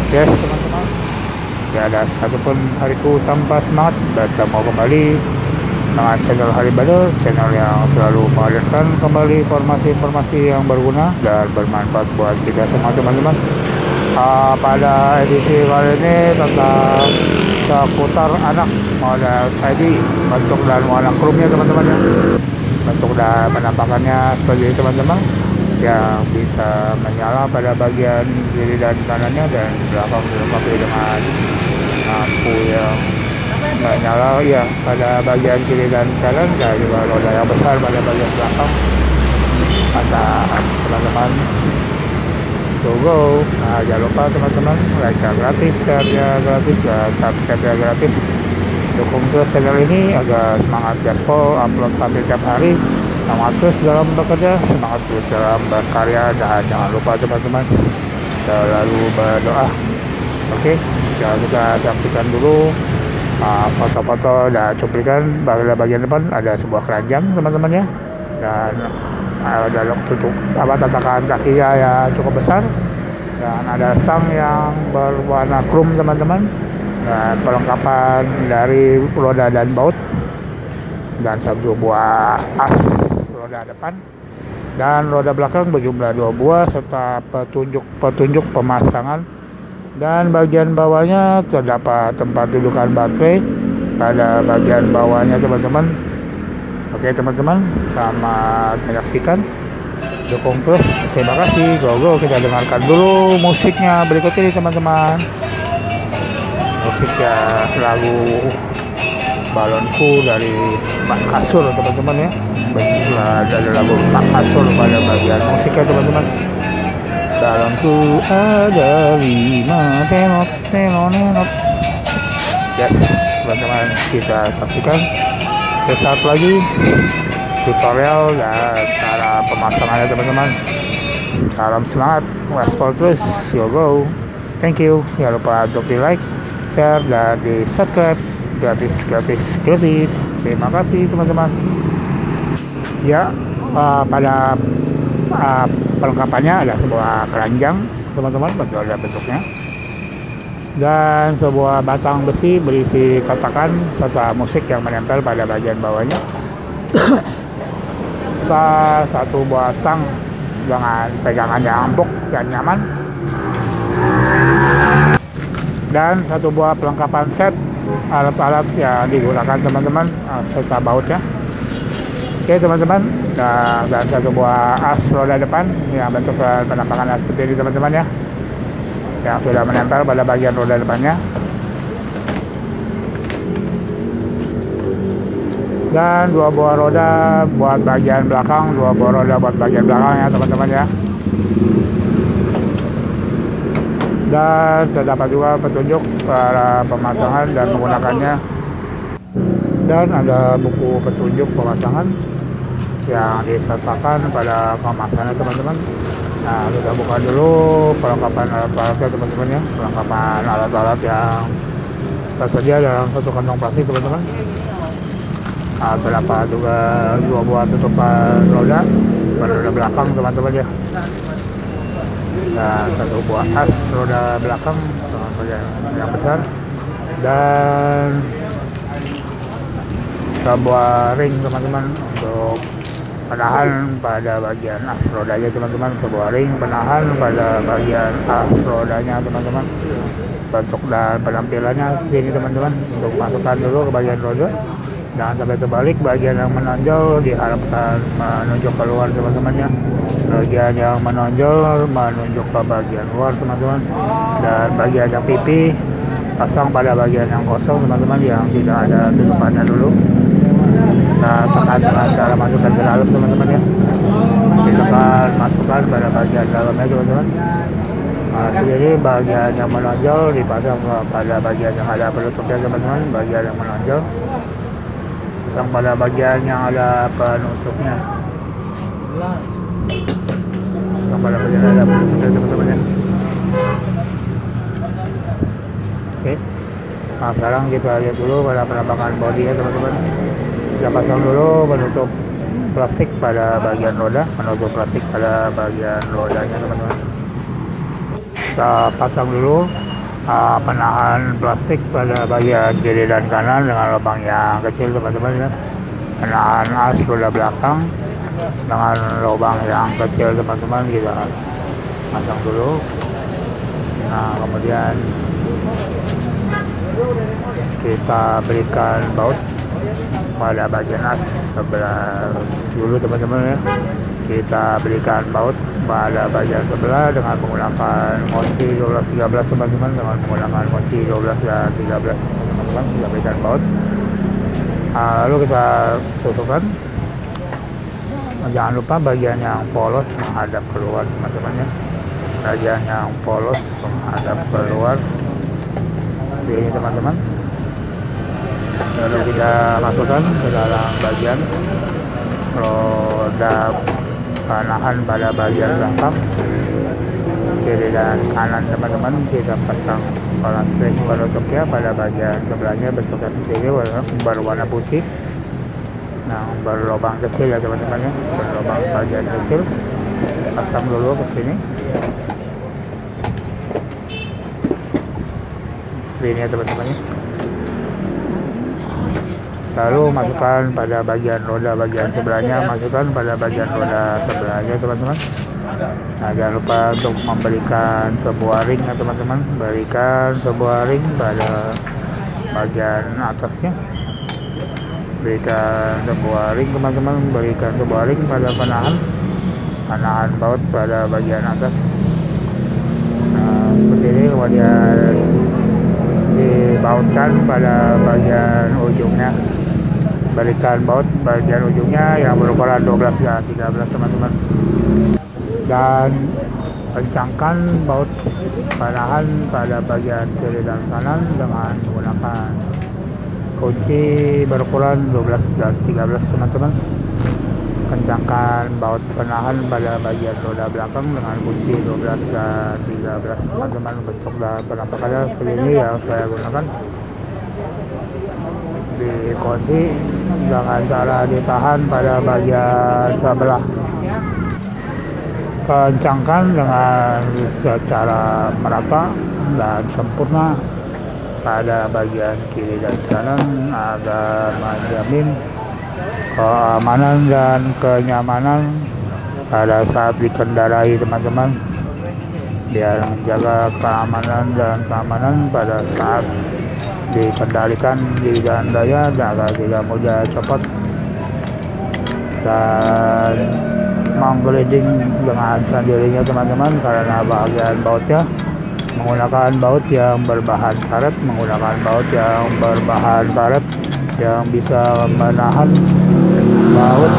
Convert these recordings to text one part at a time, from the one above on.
Yes teman-teman, tidak ada satupun hariku tanpa semangat. Bertemu kembali dengan channel Hari Badar, channel yang selalu menghadirkan kembali informasi-informasi yang berguna dan bermanfaat buat kita semua teman-teman. Pada edisi kali ini tentang seputar anak model ID, bentuk dan warna chrome-nya teman-teman ya. Bentuk dan penampakannya seperti teman-teman, yang bisa menyala pada bagian kiri dan kanannya, dan belakang dilengkapi dengan lampu yang menyala ya pada bagian kiri dan kanan, dan juga roda yang besar pada bagian belakang. Mantap teman-teman, go. Nah, jangan lupa teman-teman, like-nya gratis, share-nya gratis, dan subscribe-nya gratis. Dukung terus channel ini agar semangat gaspol upload sampai tiap hari. Semangat terus dalam bekerja, semangat terus dalam berkarya, dan jangan lupa teman-teman selalu berdoa. Oke, kita saksikan dulu foto-foto dan cuplikan. Bagian depan ada sebuah keranjang teman-teman ya, dan ada tutup tatakan kakinya ya cukup besar, dan ada stang yang berwarna chrome teman-teman, dan perlengkapan dari roda dan baut, dan satu buah as roda depan dan roda belakang berjumlah 2 buah, serta petunjuk pemasangan. Dan bagian bawahnya terdapat tempat dudukan baterai pada bagian bawahnya teman-teman. Oke teman-teman, selamat menyaksikan, dukung terus, terima kasih. Go, kita dengarkan dulu musiknya berikut ini teman-teman. Musiknya lagu Balonku dari Pak Kasur teman-teman ya. Ada lagu Pak Kasur pada bagian musiknya teman-teman. Balonku ada 5 tenot. Yes teman-teman, kita saksikan sesaat lagi tutorial dan cara pemasangannya teman-teman. Salam semangat, waspol terus, go. Thank you. Jangan lupa untuk di like, share, dan di subscribe, gratis. Terima kasih teman-teman ya. Pada perlengkapannya ada sebuah keranjang teman-teman, bentuknya, dan sebuah batang besi berisi kotakan serta musik yang menempel pada bagian bawahnya. Satu buah stang dengan pegangan yang empuk dan nyaman, dan satu buah perlengkapan set alat-alat yang digunakan teman-teman serta bautnya. Oke teman-teman, dan satu buah as roda depan yang bentuk penampakan seperti ini teman-teman ya, yang sudah menempel pada bagian roda depannya. Dan 2 buah roda buat bagian belakang, ya teman-teman ya. Dan terdapat juga petunjuk para pemasangan dan menggunakannya, dan ada buku petunjuk pemasangan yang disertakan pada kemasannya teman-teman. Nah, kita buka dulu perlengkapan alat-alatnya teman-teman ya. Perlengkapan alat-alat yang tersedia dalam satu kantong plastik teman-teman. Terdapat juga 2 buah tutupan roda belakang teman-teman ya, dan 1 buah as roda belakang yang besar, dan sebuah ring teman-teman untuk penahan pada bagian as rodanya teman-teman. Sebuah ring penahan pada bagian as rodanya teman-teman. Bentuk dan penampilannya ini teman-teman. Untuk masukkan dulu ke bagian roda, jangan sampai terbalik. Bagian yang menonjol diharapkan menunjuk keluar teman-teman ya. Bagian yang menonjol menunjuk ke bagian luar teman-teman, dan bagian yang pipi pasang pada bagian yang kosong teman-teman, yang tidak ada tutupannya dulu. Nah, tekan dengan cara masukkan ke dalam teman-teman ya. Ditekan masukkan pada bagian dalamnya teman-teman. Nah, jadi bagian yang menonjol dipasang pada bagian yang ada penutupnya teman-teman. Bagian yang menonjol pasang pada bagian yang ada penutupnya. Pasang pada bagian yang ada penutupnya teman-teman ya. Oke. Nah, sekarang kita lihat dulu pada penampakan bodinya teman-teman. Kita pasang dulu penutup plastik pada bagian roda, rodanya teman-teman. Kita pasang dulu penahan plastik pada bagian kiri dan kanan dengan lubang yang kecil teman-teman ya. Penahan as roda belakang dengan lubang yang kecil teman-teman, kita pasang dulu. Nah, kemudian kita berikan baut pada bagian as sebelah dulu teman-teman ya. Kita berikan baut pada bagian sebelah dengan menggunakan kunci 12-13 teman-teman, dengan menggunakan kunci 12 dan 13 teman-teman. Kita berikan baut, lalu kita tutupkan. Jangan lupa bagian yang polos menghadap keluar teman-teman ya. Bagian yang polos menghadap keluar ini teman-teman. Lalu kita masukkan ke dalam bagian roda penahan pada bagian belakang kiri dan kanan teman-teman. Kita pasang plastik penutupnya pada bagian sebelahnya, bentuknya seperti ini, berwarna putih. Nah, berlubang kecil ya teman-teman ya, berlubang bagian kecil. Pasang dulu ke sini. Ini ya teman-teman ya. Lalu masukkan pada bagian roda bagian sebelahnya, masukkan pada bagian roda sebelahnya teman-teman. Nah, jangan lupa untuk memberikan sebuah ring ya teman-teman, berikan sebuah ring pada bagian atasnya. Berikan sebuah ring teman-teman, berikan sebuah ring pada penahan baut pada bagian atas. Nah, seperti ini. Kemudian dibautkan pada bagian ujungnya. Berikan baut bagian ujungnya yang berukuran 12 dan 13 teman-teman. Dan kencangkan baut penahan pada bagian kiri dan kanan dengan menggunakan kunci berukuran 12 dan 13 teman-teman. Kencangkan baut penahan pada bagian roda belakang dengan kunci 12 dan 13 teman-teman. Bentuk dan penampakannya seperti ini yang saya gunakan. Dikunci dengan cara ditahan pada bagian sebelah. Kencangkan dengan secara merata dan sempurna pada bagian kiri dan kanan agar menjamin keamanan dan kenyamanan pada saat dikendarai teman-teman. Biar menjaga keamanan dan keamanan pada saat dikendalikan di jalan raya agar tidak mudah copot dan menggelinding dengan sendirinya teman-teman, karena bagian bautnya menggunakan baut yang berbahan karet, yang bisa menahan baut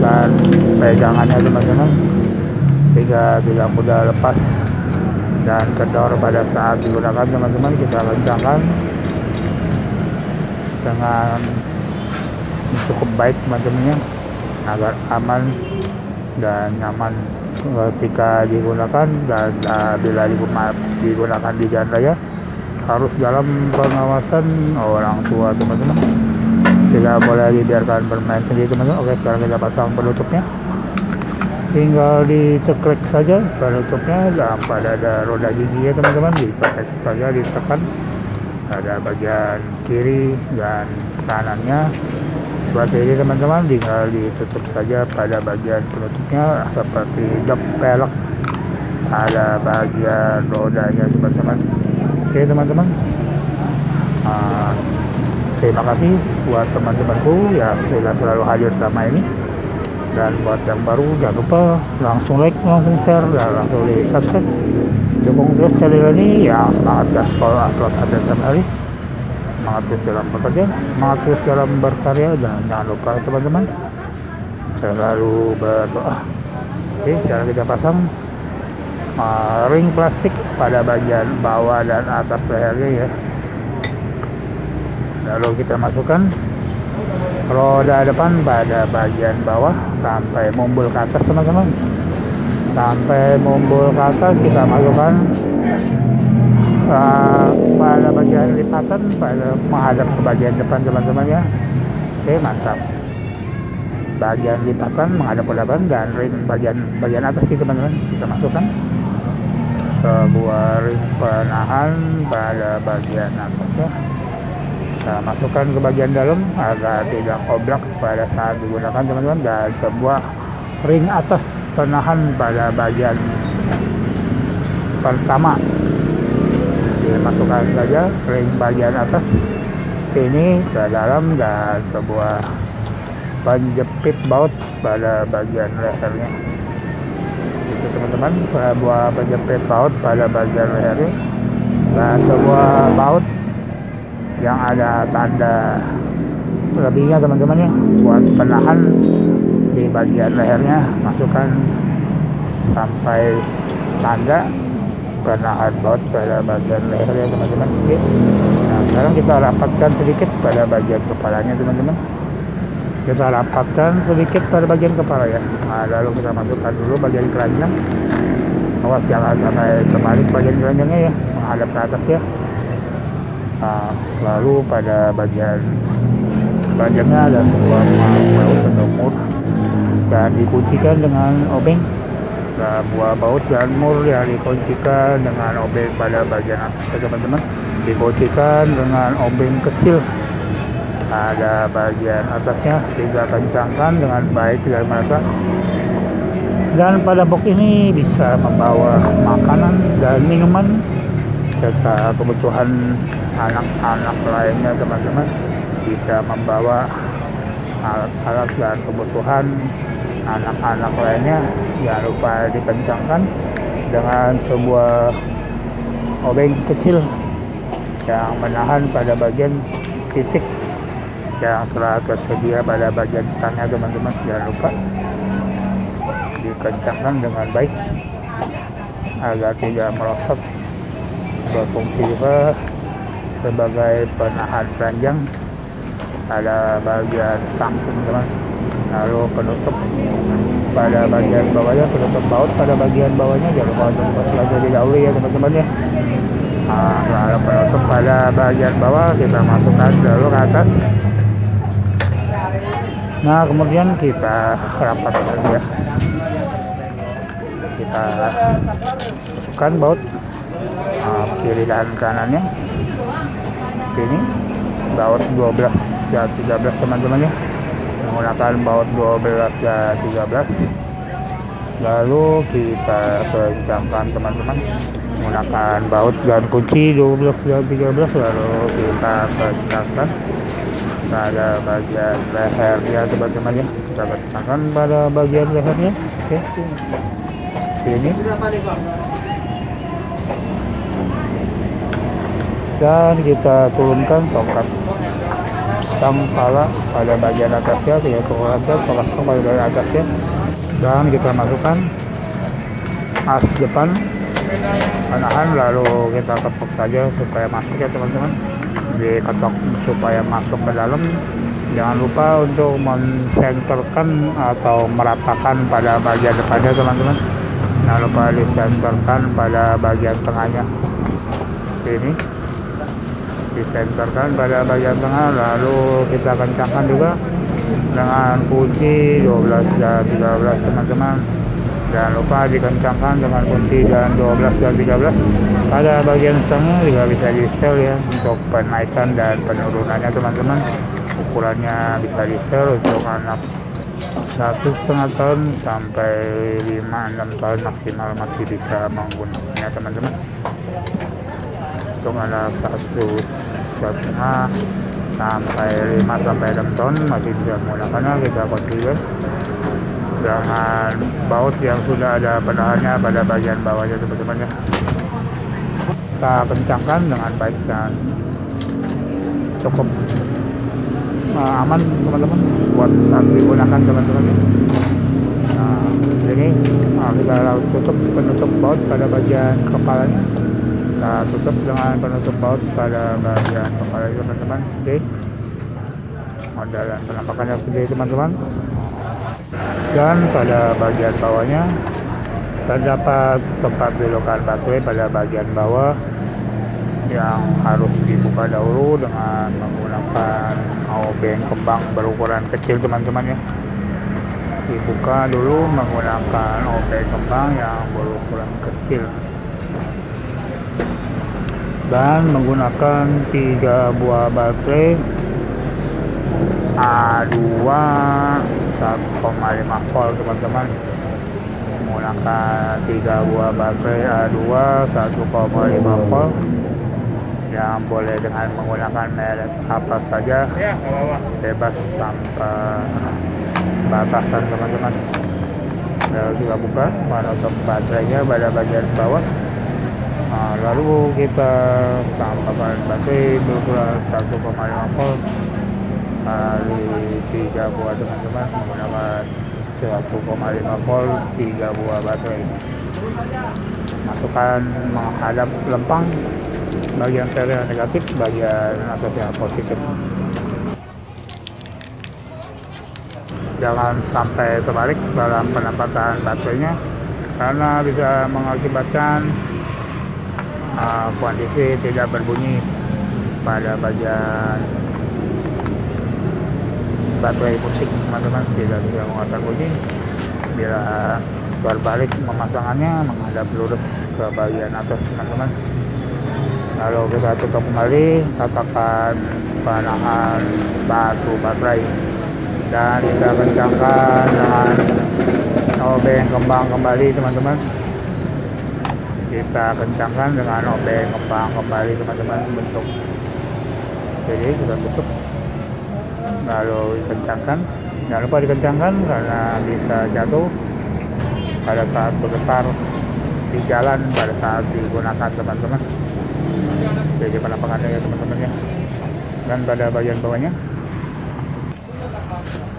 dan pegangannya teman-teman, sehingga tidak mudah lepas dan kendor pada saat digunakan teman-teman. Kita kencangkan dengan cukup baik teman-teman agar aman dan nyaman ketika digunakan, dan bila digunakan di jalan raya harus dalam pengawasan orang tua teman-teman. Tidak boleh dibiarkan bermain sendiri teman-teman. Oke, sekarang kita pasang penutupnya. Tinggal dicekrek saja penutupnya dan pada roda giginya teman-teman, dicekrek saja, ditekan pada bagian kiri dan kanannya seperti ini teman-teman. Tinggal ditutup saja pada bagian penutupnya seperti jok pelek pada bagian rodanya teman-teman. Oke teman-teman, terima kasih buat teman-temanku yang sudah selalu hadir selama ini. Dan buat yang baru, jangan lupa langsung like, langsung share, dan langsung di subscribe. Dukung terus channel ini yang semangat gaspol upload update setiap hari. Semangat terus dalam bekerja, semangat terus dalam berkarya, dan jangan lupa teman-teman selalu berdoa. Oke, sekarang kita pasang ring plastik pada bagian bawah dan atas lehernya ya. Lalu kita masukkan roda depan pada bagian bawah sampai mumbul ke atas teman-teman. Sampai mumbul ke atas kita masukkan pada bagian lipatan pada menghadap ke bagian depan teman-teman ya. Oke, mantap. Bagian lipatan menghadap ke depan dan ring bagian atas sih teman-teman. Kita masukkan sebuah ring penahan penahan pada bagian atasnya. Kita masukkan ke bagian dalam agar tidak koblak pada saat digunakan teman-teman, dan sebuah ring atas penahan pada bagian pertama. Dimasukkan saja ring bagian atas ini ke dalam, dan sebuah penjepit baut pada bagian lehernya. Itu teman-teman, sebuah penjepit baut pada bagian lehernya, dan sebuah baut yang ada tanda lebihnya teman-teman ya, buat penahan di bagian lehernya. Masukkan sampai tanda penahan baut pada bagian lehernya teman-teman. Nah, sekarang kita rapatkan sedikit pada bagian kepalanya teman-teman. Kita rapatkan sedikit pada bagian kepala ya. Nah, lalu kita masukkan dulu bagian keranjang. Awas jangan sampai kebalik bagian keranjangnya ya, menghadap ke atas ya. Nah, lalu pada bagian keranjangnya ada sebuah baut atau mur, dan dikuncikan dengan obeng. Nah, buah baut dan mur yang dikuncikan dengan obeng pada bagian atas teman-teman, dikuncikan dengan obeng kecil. Ada bagian atasnya juga kencangkan dengan baik dan merata. Dan pada box ini bisa membawa makanan dan minuman serta kebutuhan anak-anak lainnya teman-teman. Bisa membawa alat-alat dan kebutuhan anak-anak lainnya. Jangan lupa dikencangkan dengan sebuah obeng kecil yang menahan pada bagian titik yang telah tersedia pada bagian stangnya teman-teman. Jangan lupa dikencangkan dengan baik agar tidak merosot. Berfungsi juga sebagai penahan keranjang pada bagian stang teman-teman. Lalu penutup pada bagian bawahnya, penutup baut pada bagian bawahnya jangan lupa untuk dimasukkan terlebih dahulu ya teman-teman ya. Nah, lalu penutup pada bagian bawah kita masukkan dulu ke atas. Nah, kemudian kita rapatkan ya. Kita masukkan baut kiri dan kanannya. Ini baut 12 dan 13 teman-teman ya. Menggunakan baut 12 dan 13. Lalu kita kencangkan teman-teman menggunakan baut dan kunci 12 dan 13. Lalu kita kencangkan pada bagian lehernya teman-teman ya. Kita kencangkan pada bagian lehernya. Oke, ini dan kita turunkan tongkat sang pala pada bagian atasnya, kita turunkan tongkat sang pada bagian atasnya, dan kita masukkan as depan penahan. Lalu kita ketuk saja supaya masuk ya teman-teman, diketok supaya masuk ke dalam. Jangan lupa untuk mensenterkan atau meratakan pada bagian depannya teman-teman. Jangan lupa disenterkan pada bagian tengahnya. Ini disenterkan pada bagian tengah. Lalu kita kencangkan juga dengan kunci 12 dan 13 teman-teman. Jangan lupa dikencangkan dengan kunci dan 12 dan 13 pada bagian stangnya. Juga bisa di setel ya untuk penaikan dan penurunannya teman-teman. Ukurannya bisa di setel untuk anak 1,5 tahun sampai 5-6 tahun maksimal masih bisa menggunakannya teman-teman. Untuk anak 1,5 sampai 5-6 tahun masih bisa menggunakannya. Kita konfigurasi dengan baut yang sudah ada penahannya pada bagian bawahnya teman-teman ya. Kita kencangkan dengan baik dan cukup aman teman-teman buat saat digunakan teman-teman ya. Nah, ini kita tutup penutup baut pada bagian kepalanya. Kita tutup dengan penutup baut pada bagian kepala teman-teman. Oke, modal dan penampakannya seperti teman-teman. Dan pada bagian bawahnya terdapat tempat belokan busway pada bagian bawah yang harus dibuka dahulu dengan menggunakan obeng kembang berukuran kecil teman-teman ya. Dibuka dulu menggunakan obeng kembang yang berukuran kecil. dan menggunakan 3 buah baterai A2 1,5 volt teman-teman. Menggunakan 3 buah baterai A2 1,5 volt yang boleh dengan menggunakan merek apa saja, bebas tanpa batasan teman-teman. Lalu kita buka menutup baterainya pada bagian bawah. Lalu kita tambahkan baterai berukuran 1,5 volt kali 3 buah teman-teman, menggunakan 1,5 volt 3 buah baterai. Masukkan menghadap lempang, bagian serial negatif, bagian atasnya positif. Jangan sampai terbalik dalam penempatan baterainya, karena bisa mengakibatkan kondisi tidak berbunyi pada bagian baterai musik teman-teman, tidak bisa mengeluarkan bunyi bila berbalik pemasangannya menghadap lurus ke bagian atas teman-teman. Lalu kita tutup kembali, katakan penahan batu baterai, dan kita kencangkan dengan obeng kembang kembali teman-teman. Kita kencangkan dengan obeng kembang kembali teman-teman bentuk. Jadi kita tutup, lalu dikencangkan. Jangan lupa dikencangkan karena bisa jatuh pada saat bergetar di jalan pada saat digunakan teman-teman. Jadi penampakannya ya teman-teman ya, dan pada bagian bawahnya.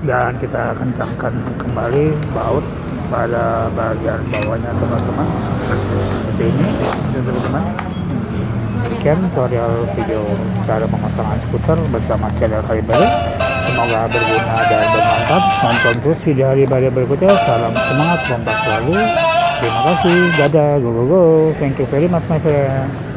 Dan kita kencangkan kembali baut pada bagian bawahnya teman-teman, seperti ini teman-teman. Demikian tutorial video cara pemasangan skuter bersama channel Haribari. Semoga berguna dan bermanfaat. Nonton terus video Haribari berikutnya. Salam semangat, kompak selalu. Terima kasih, dadah, go go go. Thank you very much my friend.